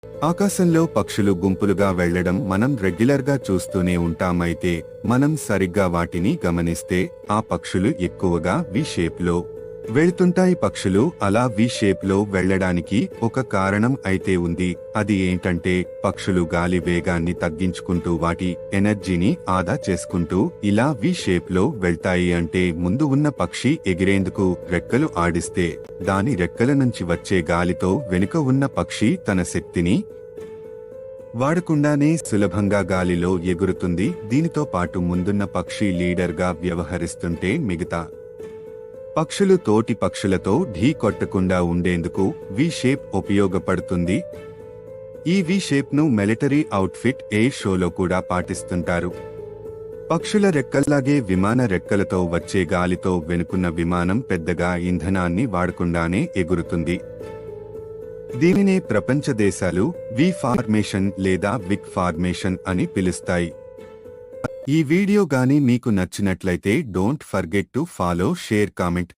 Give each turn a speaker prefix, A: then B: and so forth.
A: ఆకాశంలో పక్షులు గుంపులుగా వెళ్లడం మనం రెగ్యులర్గా చూస్తూనే ఉంటామైతే మనం సరిగ్గా వాటిని గమనిస్తే ఆ పక్షులు ఎక్కువగా వి షేప్లో వెళ్తుంటాయి. పక్షులు అలా వి షేప్లో వెళ్లడానికి ఒక కారణం అయితే ఉంది. అది ఏంటంటే పక్షులు గాలి వేగాన్ని తగ్గించుకుంటూ వాటి ఎనర్జీని ఆదా చేసుకుంటూ ఇలా వి షేప్లో వెళ్తాయి. అంటే ముందు ఉన్న పక్షి ఎగిరేందుకు రెక్కలు ఆడిస్తే దాని రెక్కల నుంచి వచ్చే గాలితో వెనుక ఉన్న పక్షి తన శక్తిని వాడకుండానే సులభంగా గాలిలో ఎగురుతుంది. దీనితో పాటు ముందున్న పక్షి లీడర్గా వ్యవహరిస్తుంటే మిగతా పక్షులు తోటి పక్షులతో ఢీ కొట్టకుండా ఉండేందుకు వి షేప్ ఉపయోగపడుతుంది. ఈ వి షేప్ ను మిలిటరీ అవుట్ఫిట్ ఎయిర్ షోలో కూడా పాటిస్తుంటారు. పక్షుల రెక్కల్లాగే విమాన రెక్కలతో వచ్చే గాలితో వెనుకున్న విమానం పెద్దగా ఇంధనాన్ని వాడకుండానే ఎగురుతుంది. దీనినే ప్రపంచ దేశాలు వి ఫార్మేషన్ లేదా విక్ ఫార్మేషన్ అని పిలుస్తాయి. ఈ వీడియో గాని మీకు నచ్చినట్లయితే don't forget to follow, share, comment.